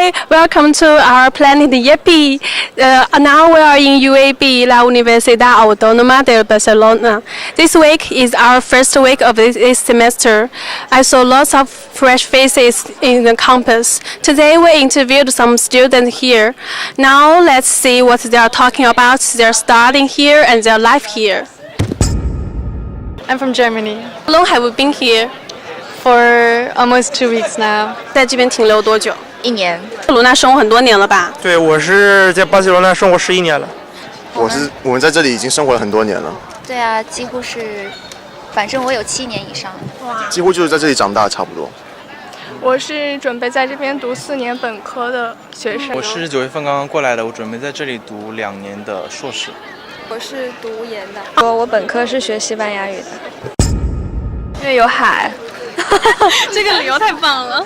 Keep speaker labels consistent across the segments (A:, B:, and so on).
A: Hi, welcome to our planet Yepi. Now we are in UAB, La Universidad Autónoma de Barcelona. This week is our first week of this semester. I saw lots of fresh faces in the campus. Today we interviewed some students here. Now let's see what they are talking about, their studying here and their life here.
B: I'm from Germany.
A: How long have you been here?
B: For almost 2 weeks now.
A: 在这边停留多久
C: ？1年。
A: 巴塞罗那生活很多年了吧？
D: 对，我是在巴塞罗那生活11年了。
E: 我们在这里已经生活了很多年了。
C: 对啊，几乎是，反正我有7年以上。
A: 哇！
E: 几乎就是在这里长大，差不多。
B: 我是准备在这边读4年本科的学生。
F: 我是9月份刚刚过来的，我准备在这里读2年的硕士。
B: 我是读研的。我本科是学西班牙语的。因为有海。
A: 这个理由太棒了。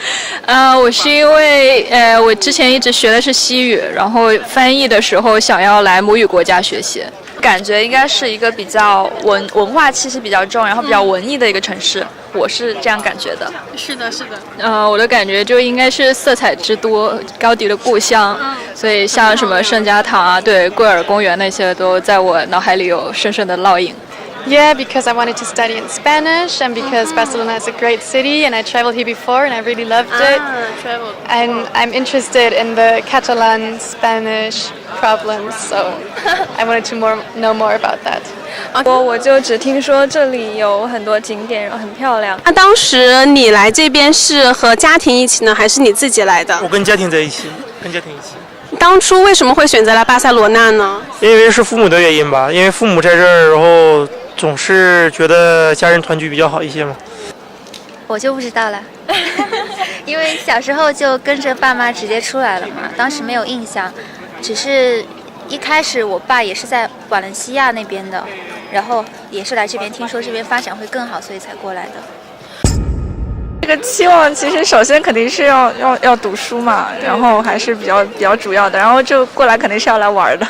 B: 我是因为我之前一直学的是西语，然后翻译的时候想要来母语国家学习，感觉应该是一个比较文化气息比较重，然后比较文艺的一个城市，我是这样感觉的。
A: 是的，是的。
B: 我的感觉就应该是色彩之都，高迪的故乡，所以像什么圣家堂啊，对，贵尔公园那些都在我脑海里有深深的烙印。Yeah, because I wanted to study in Spanish and because Barcelona is a great city and I traveled here before and I really loved it.
A: Traveled.
B: And I'm interested in the Catalan Spanish problems, so I wanted to know more about that. 我就只听说这里有很多景点，然后很漂亮。
A: 那当时你来这边是和家庭一起呢，还是你自己来的？
D: 我跟家庭在一起，
A: 当初为什么会选择来巴塞罗那呢？
D: 因为是父母的原因吧，因为父母在这儿，然后总是觉得家人团聚比较好一些嘛。
C: 我就不知道了，因为小时候就跟着爸妈直接出来了嘛，当时没有印象，只是一开始我爸也是在瓦伦西亚那边的，然后也是来这边，听说这边发展会更好，所以才过来的。
B: 这个期望其实首先肯定是要读书嘛，然后还是比较主要的，然后就过来肯定是要来玩的，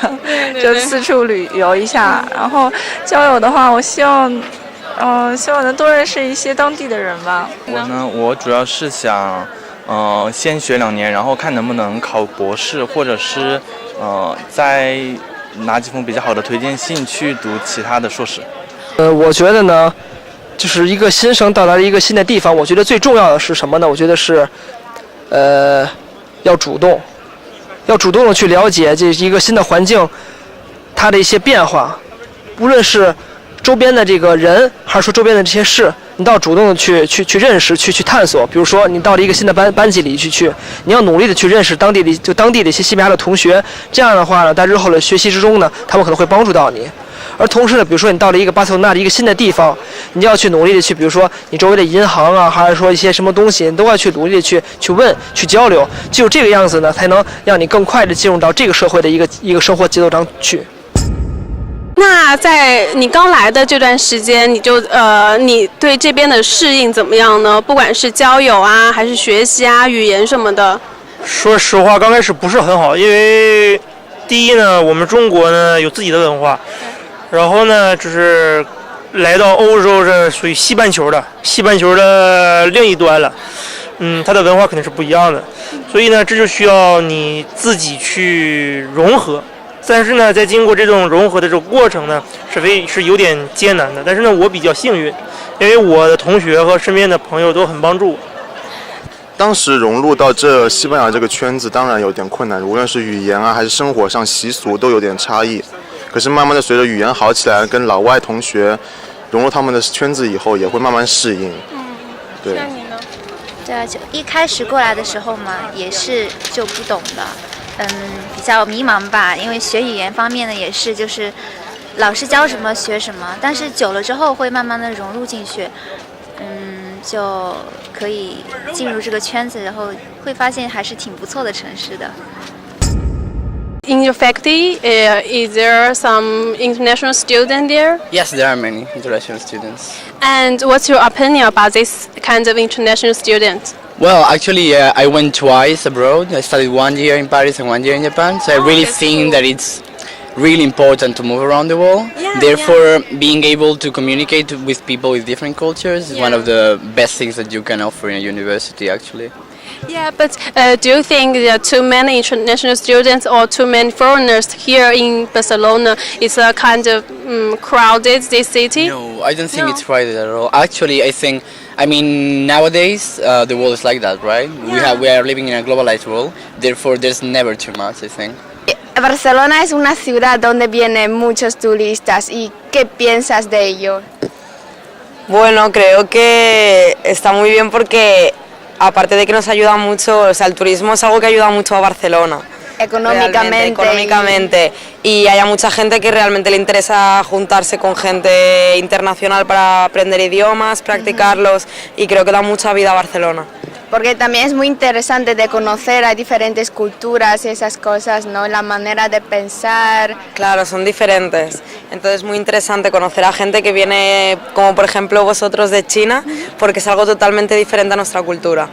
B: 就四处旅游一下。然后交友的话，我希望能多认识一些当地的人吧。
F: 我主要是想，先学2年，然后看能不能考博士，或者是再拿几封比较好的推荐信去读其他的硕士。
G: 我觉得呢。就是一个新生到达一个新的地方，我觉得最重要的是什么呢？我觉得是，要主动的去了解这一个新的环境，它的一些变化，无论是周边的这个人，还是说周边的这些事，你都要主动的去认识，去探索。比如说，你到了一个新的班级里去，你要努力的去认识当地的一些西班牙的同学，这样的话呢，在日后的学习之中呢，他们可能会帮助到你。而同时呢，比如说你到了一个巴塞罗那的一个新的地方，你就要去努力的去，比如说你周围的银行啊，还是说一些什么东西，你都要去努力的去问、去交流，只有这个样子呢，才能让你更快的进入到这个社会的一个生活节奏上去。
A: 那在你刚来的这段时间，你对这边的适应怎么样呢？不管是交友啊，还是学习啊、语言什么的。
D: 说实话，刚开始不是很好，因为第一呢，我们中国呢有自己的文化。然后呢，就是来到欧洲，这属于西半球的另一端了，它的文化肯定是不一样的，所以呢，这就需要你自己去融合。但是呢，在经过这种融合的这个过程呢，是有点艰难的。但是呢，我比较幸运，因为我的同学和身边的朋友都很帮助我。
E: 当时融入到这西班牙这个圈子，当然有点困难，无论是语言啊，还是生活上习俗都有点差异。可是慢慢的随着语言好起来，跟老外同学融入他们的圈子以后，也会慢慢适应。对。
A: 那你呢？
C: 对啊，就一开始过来的时候嘛，也是就不懂的，比较迷茫吧。因为学语言方面呢，也是就是老师教什么学什么，但是久了之后会慢慢的融入进去，就可以进入这个圈子，然后会发现还是挺不错的城市的。
A: In your faculty, is there some international students there?
H: Yes, there are many international students.
A: And what's your opinion about this kind of international students?
H: Well, actually, I went twice abroad. I studied 1 year in Paris and 1 year in Japan. So I really think that it's really important to move around the world. Therefore, being able to communicate with people with different cultures is one of the best things that you can offer in a university, actually.
A: Yeah, but do you think there are too many international students or too many foreigners here in Barcelona? It's a kind of crowded this city.
H: No, I don't think
A: No.
H: it's crowded at all. Actually, I mean, nowadays the world is like that, right? We are living in a globalized world. Therefore, there's never too much, I think.
I: Barcelona es una ciudad donde vienen muchos turistas. ¿Y qué piensas de ello?
J: Bueno, creo que está muy bien porque aparte de que nos ayuda mucho, o sea, el turismo es algo que ayuda mucho a Barcelona.
I: Económicamente.
J: Económicamente. Y haya mucha gente que realmente le interesa juntarse con gente internacional para aprender idiomas, practicarlos, y creo que da mucha vida a Barcelona.
I: Porque también es muy interesante de conocer a diferentes culturas y esas cosas, ¿no? La manera de pensar.
J: Claro, son diferentes. Entonces es muy interesante conocer a gente que viene, como por ejemplo vosotros de China, porque es algo totalmente diferente a nuestra cultura.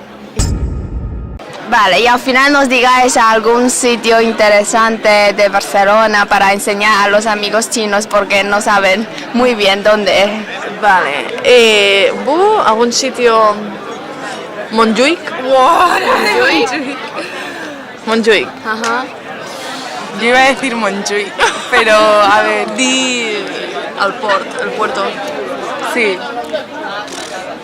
I: Vale, y al final nos digáis algún sitio interesante de Barcelona para enseñar a los amigos chinos porque no saben muy bien dónde es.
B: Vale, algún sitio... Montjuïc. Montjuïc.
I: Ajá.
K: Yo iba a decir Montjuïc, pero a ver, di
B: El puerto.
K: sí,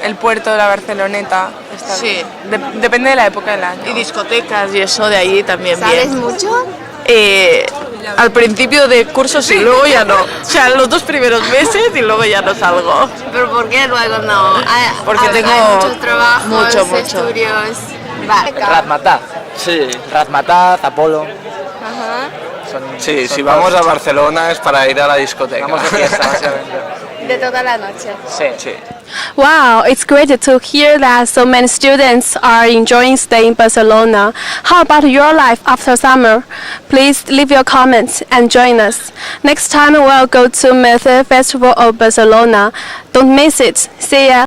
K: el puerto de la Barceloneta. Está
B: Sí.
K: bien. Depende de la época del año.
B: Y discotecas y eso de ahí también
I: ¿Sabes
B: bien.
I: mucho?
B: Al principio de curso sí, luego ya no. O sea, los 2 primeros meses y luego ya no salgo.
I: ¿Pero por qué luego no?
B: Porque tengo
I: hay muchos trabajos,
B: mucho.
I: estudios. Vale.
G: Razmataz. Sí, Razmataz, Apolo.
L: Sí, si vamos a Barcelona es para ir a la discoteca.
G: Vamos de fiesta, básicamente.
I: De toda la noche.
L: Sí.
A: Wow, it's great to hear that so many students are enjoying staying in Barcelona. How about your life after summer? Please leave your comments and join us. Next time we'll go to Merced Festival of Barcelona. Don't miss it. See ya.